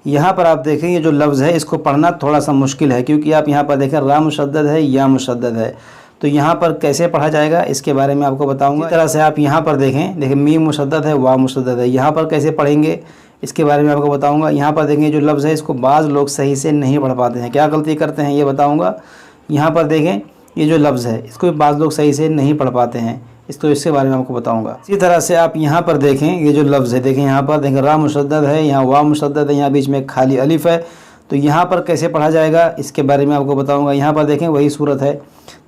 यहाँ पर आप देखें ये जो लफ्ज़ है इसको पढ़ना थोड़ा सा मुश्किल है, क्योंकि आप यहाँ पर देखें रा मुशद्दद है, या मुशद्दद है। तो यहाँ पर कैसे पढ़ा जाएगा इसके बारे में आपको बताऊँगा। इस तरह से आप यहाँ पर देखें मीम मुशद्दद है, वाव मुशद्दद है, यहाँ पर कैसे पढ़ेंगे इसके बारे में आपको बताऊँगा। यहाँ पर देखें जो लफ्ज़ है इसको बाज़ लोग सही से नहीं पढ़ पाते हैं, क्या गलती करते हैं ये बताऊँगा। यहाँ पर देखें ये जो लफ्ज़ है इसको बाज़ लोग सही से नहीं पढ़ पाते हैं, इसके बारे में आपको बताऊंगा। इसी तरह से आप यहाँ पर देखें ये जो लफ्ज़ है, देखें यहाँ पर देखें रा मुशद्दद है, यहाँ वाव मुशद्दद है, यहाँ बीच में खाली अलिफ है। तो यहाँ पर कैसे पढ़ा जाएगा इसके बारे में आपको बताऊंगा। यहाँ पर देखें वही सूरत है,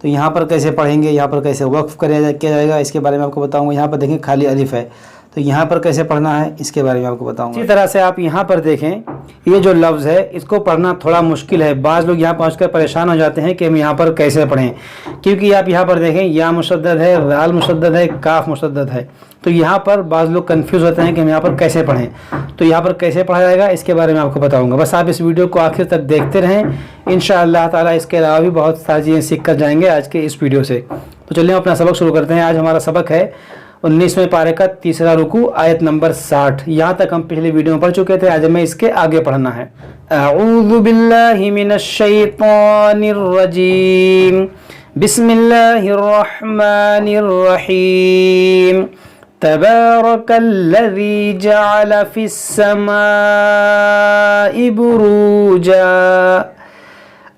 तो यहाँ पर कैसे पढ़ेंगे, यहाँ पर कैसे वक्फ़ किया जाएगा इसके बारे में आपको बताऊँगा। यहाँ पर देखें खाली अलिफ है, तो यहाँ पर कैसे पढ़ना है इसके बारे में आपको बताऊंगा। इसी तरह से आप यहाँ पर देखें ये जो लफ्ज़ है इसको पढ़ना थोड़ा मुश्किल है, बाज़ लोग यहाँ पहुँचकर परेशान हो जाते हैं कि हम यहाँ पर कैसे पढ़ें, क्योंकि आप यहाँ पर देखें या मुशद्दद है, राल मुशद्दद है, काफ मुशद्दद है। तो यहाँ पर बाज़ लोग कंफ्यूज होते हैं कि हम यहाँ पर कैसे पढ़ें। तो यहाँ पर कैसे पढ़ा जाएगा इसके बारे में आपको बताऊँगा। बस आप इस वीडियो को आखिर तक देखते रहें, इंशाअल्लाह ताला इसके अलावा भी बहुत सारी चीज़ें सीख कर जाएंगे आज के इस वीडियो से। तो चलिए हम अपना सबक शुरू करते हैं। आज हमारा सबक है 19वें पारे का तीसरा रुकू, आयत नंबर 60। यहाँ तक हम पिछले वीडियो में पढ़ चुके थे, आज हमें इसके आगे पढ़ना है। अऊज़ु बिल्लाहि मिनश शैतानिर रजीम, बिस्मिल्लाहिर रहमानिर रहीम। तबारकल्लज़ी जअल फिस समाइ बुरूजा,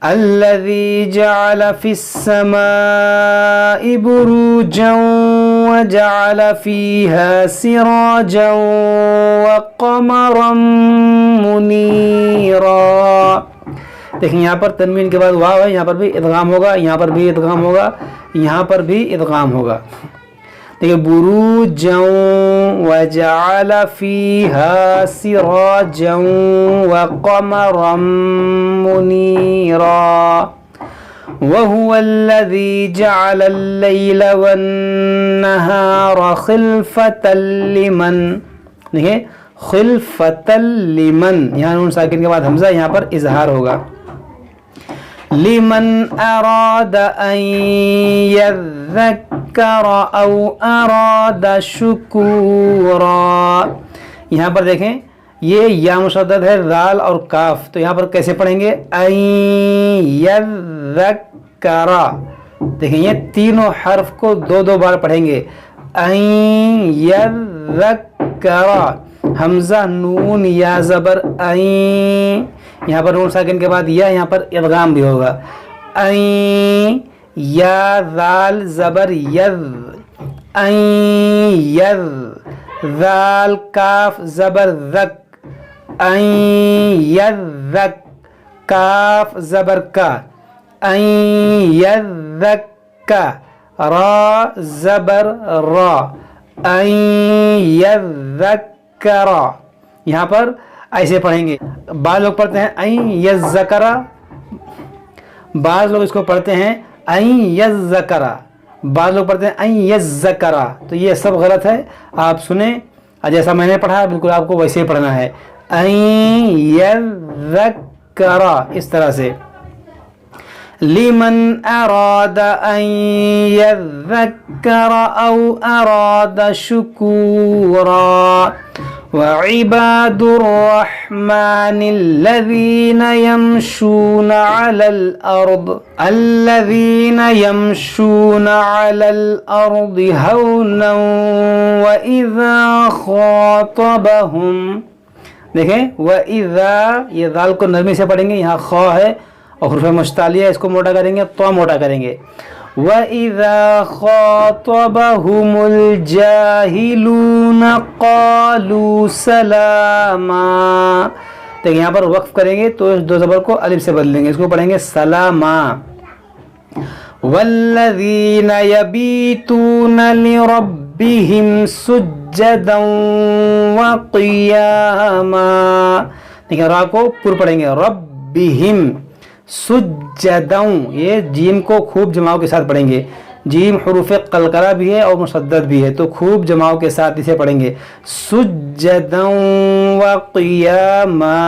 अल्लज़ी जअल फिस समाइ बुरूजन वजअल फीहा सिराजन वक़मरन मुनीरा। देखिए यहाँ पर तनवीन के बाद वाव है, यहाँ पर भी इदगाम होगा, यहाँ पर भी इदगाम होगा, यहाँ पर भी इदगाम होगा। देखिए बुरूजन वजअल फीहा सिराजन वक़मरन मुनीरा। वहुवल्लज़ी जअल अल-लैल वन-नहार खिलफ़तन लिमन। देखिए खिलफ़तन लिमन, यहाँ नून साकिन के बाद हमज़ा, यहाँ पर इजहार होगा। लिमन अराद अन यज़्ज़कर औ अराद शुकूरा। यहाँ पर देखें ये या मुशद्दद है, राल और काफ, तो यहाँ पर कैसे पढ़ेंगे अन यज़्ज़करा। देखें ये तीनों हर्फ को दो दो बार पढ़ेंगे। अन यज़्ज़करा, हमज़ा नून या ज़बर अन, यहाँ पर नून साकिन के बाद या, यहाँ पर इदगाम भी होगा। अन या ज़ाल ज़बर यज़, अन यज़, ज़ाल काफ ज़बर ज़क, अन यज़्ज़क, काफ ज़बर का, अन यज़्ज़क्का, रा ज़बर रा, अन यज़्ज़क्करा। यहाँ पर ऐसे पढ़ेंगे। बाज़ लोग पढ़ते हैं अन यज़्ज़करा, बाज़ लोग इसको पढ़ते हैं अन यज़्ज़करा, बाज़ लोग पढ़ते हैं अन यज़्ज़करा। तो ये सब गलत है, आप सुने जैसा मैंने पढ़ा बिल्कुल आपको वैसे ही पढ़ना है। अन यज़्ज़करा इस तरह से। लिमन अराद अन यज़्ज़कर औ अराद शुकूरा। वइबादुर रहमानिल्लज़ीन यमशून अलल अर्द, अल्लज़ीन यमशून अलल अर्दि हौनन व इज़ा ख़ातबहुम। देखें वइज़ा, ये दाल को नरमी से पढ़ेंगे, यहाँ ख है और हुर्फ़ मुश्तालिया, इसको मोटा करेंगे तो मोटा करेंगे। वइज़ा ख़ातबहुमुल जाहिलून क़ालू सलामा। देखिए यहाँ पर वक्फ़ करेंगे तो इस दो ज़बर को अलिफ से बदलेंगे, इसको पढ़ेंगे सलामा। वल्लज़ीन यबीतून लिरब्बिहिम सुज्जदन व क़ियामा। देखिए रा को पुर पढ़ेंगे, रब्बिहिम सुज्जदन, ये जीम को खूब जमाव के साथ पढ़ेंगे। जीम हुरूफ़ क़लक़ला भी है और मुशद्दद भी है, तो खूब जमाव के साथ इसे पढ़ेंगे। सुज्जदन व क़ियामा।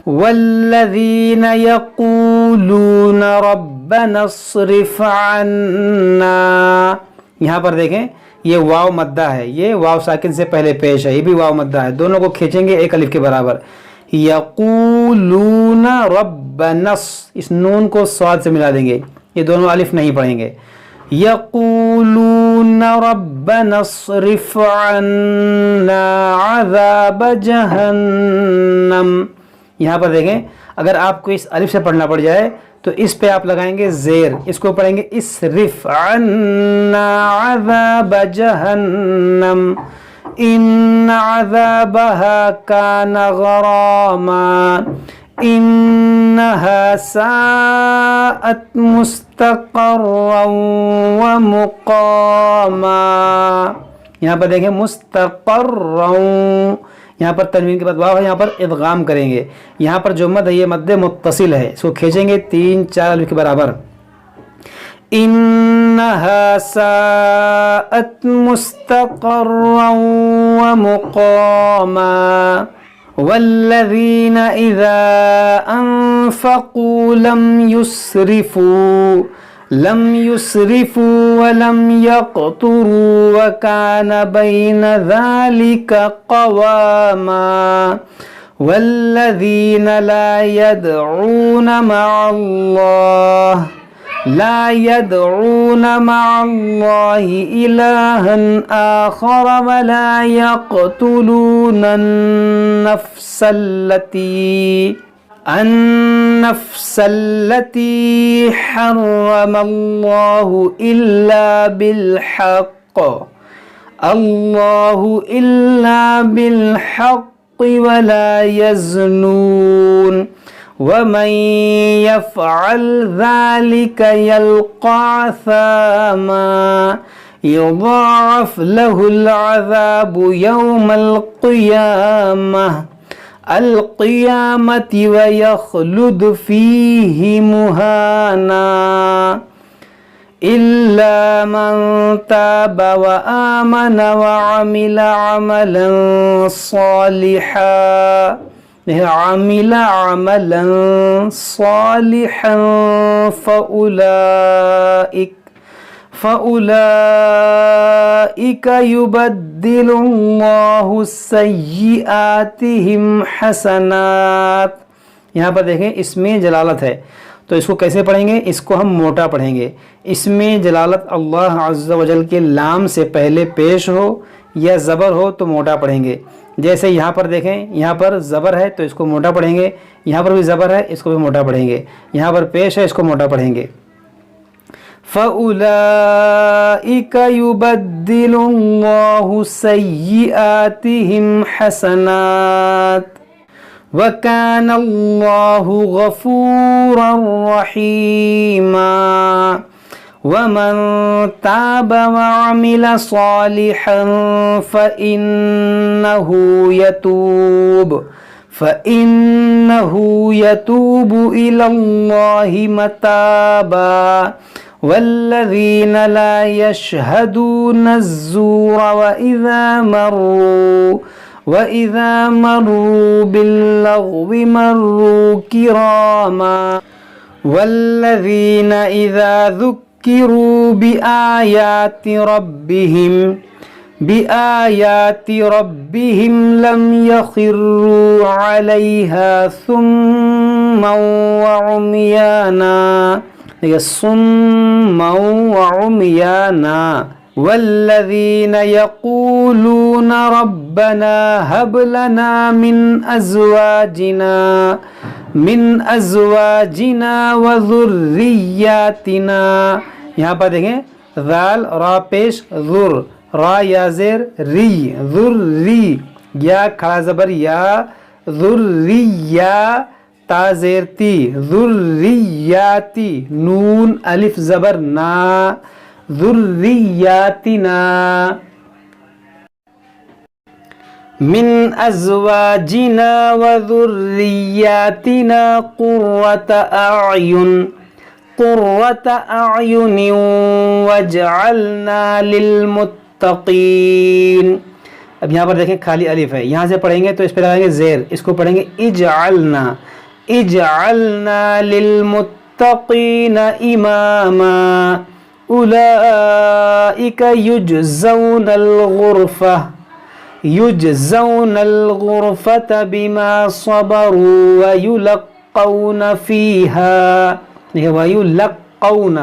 वल्लज़ीन यक़ूलून रब्बना अस्रिफ़ अन्ना। यहाँ पर देखें ये वाव मद्दा है, ये वाव साकिन से पहले पेश है, ये भी वाव मद्दा है, दोनों को खींचेंगे एक अलिफ के बराबर। یقولون ربنا، اس نون کو صاد سے ملا دیں گے، یہ دونوں الف نہیں پڑھیں گے. یقولون ربنا اصرف عنا عذاب جہنم. یہاں پر دیکھیں اگر آپ کو اس الف سے پڑھنا پڑ جائے تو اس پہ آپ لگائیں گے زیر، اس کو پڑھیں گے اصرف عنا عذاب جہنم ان عذابها كان غراما انها ساءت مستقرا ومقاما. یہاں پر دیکھیں مستقرا، یہاں پر تنوین کے بعد واو ہے، یہاں پر ادغام کریں گے. یہاں پر جو مد ہے یہ مد متصل ہے، اس کو کھینچیں گے 3-4 الف کے برابر. انها ساءت مستقرا ومقاما والذين اذا انفقوا لم يسرفوا ولم يقتروا وكان بين ذلك قواما والذين لا يدعون مع الله إلها آخر ولا يقتلون النفس التي حرم الله إلا بالحق ولا يزنون ومن يفعل ذلك يلقى عثاما يضاعف له العذاب يوم القيامة ويخلد فيه مهانا إلا من تاب وآمن وعمل عملا صالحا فأولئك يبدل الله سيئاتهم حسنات. یہاں پر دیکھیں اس میں جلالت ہے تو اس کو کیسے پڑھیں گے؟ اس کو ہم موٹا پڑھیں گے. اس میں جلالت اللہ عز و جل کے لام سے پہلے پیش ہو یا زبر ہو تو موٹا پڑھیں گے. جیسے یہاں پر دیکھیں یہاں پر زبر ہے تو اس کو موٹا پڑھیں گے، یہاں پر بھی زبر ہے اس کو بھی موٹا پڑھیں گے، یہاں پر پیش ہے اس کو موٹا پڑھیں گے. فَأُولَئِكَ يُبَدِّلُ اللَّهُ سَيِّئَاتِهِمْ حَسَنَاتٍ وَكَانَ اللَّهُ غَفُورًا رَحِيمًا. وَمَن تَابَ وَعَمِلَ صَالِحًا فَإِنَّهُ يَتُوبُ إِلَى اللَّهِ مَتَابًا وَالَّذِينَ لَا يَشْهَدُونَ الزُّورَ وَإِذَا مَرُّوا بِاللَّغْوِ مَرُّوا كِرَامًا وَالَّذِينَ إِذَا ذُكِّرُوا بِآيَاتِ رَبِّهِمْ لَمْ يَخِرُّوا عَلَيْهَا صُمًّا وَعُمْيَانًا والذين يقولون ربنا هب لنا من ازواجنا وذرياتنا. یہاں پر دیکھیں ذال را پیش ذر، را یا زیر ری، ذری یا کھڑا زبر یا، ذریا تا زیر تی، ذریاتی نون الف زبر نا، ذریاتنا. من ازواجنا وذریاتنا قرة اعین واجعلنا للمتقین. اب یہاں پر دیکھیں خالی الف ہے، یہاں سے پڑھیں گے تو اس پہ لگائیں گے زیر، اس کو پڑھیں گے اجعلنا للمتقین اماما اولئک یجزون الغرفہ یجزون الغرفۃ بما صبروا ویلقون فیہا، ویلقون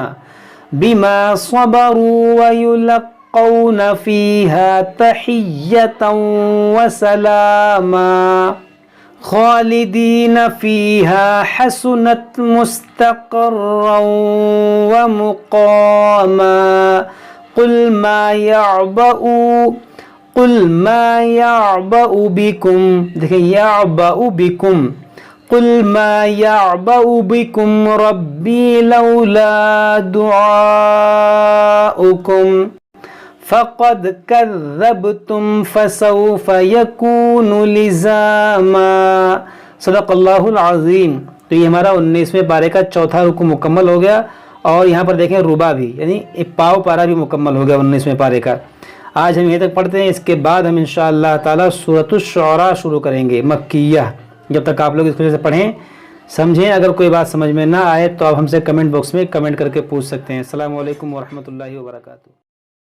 بما صبروا ویلقون فیہا تحیۃ وسلاما خالدین فیہا حسنت مستقرا ومقاما قل ما یعبأ بکم، دیکھیں یعبأ بکم، قل ما یعبأ بکم ربی لولا دعاؤکم فقد کذبتم فسوف یکون لزاما۔ صدق اللہ العظیم۔ تو یہ ہمارا 19ویں پارے کا چوتھا رکوع مکمل ہو گیا، اور یہاں پر دیکھیں ربع بھی، یعنی ایک پاؤ پارا بھی مکمل ہو گیا 19ویں پارے کا۔ آج ہم یہیں تک پڑھتے ہیں، اس کے بعد ہم انشاءاللہ تعالی سورۃ الشعراء شروع کریں گے، مکیہ۔ جب تک آپ لوگ اس کو سے پڑھیں سمجھیں، اگر کوئی بات سمجھ میں نہ آئے تو آپ ہم سے کمنٹ باکس میں کمنٹ کر کے پوچھ سکتے ہیں۔ السلام علیکم ورحمۃ اللہ وبرکاتہ۔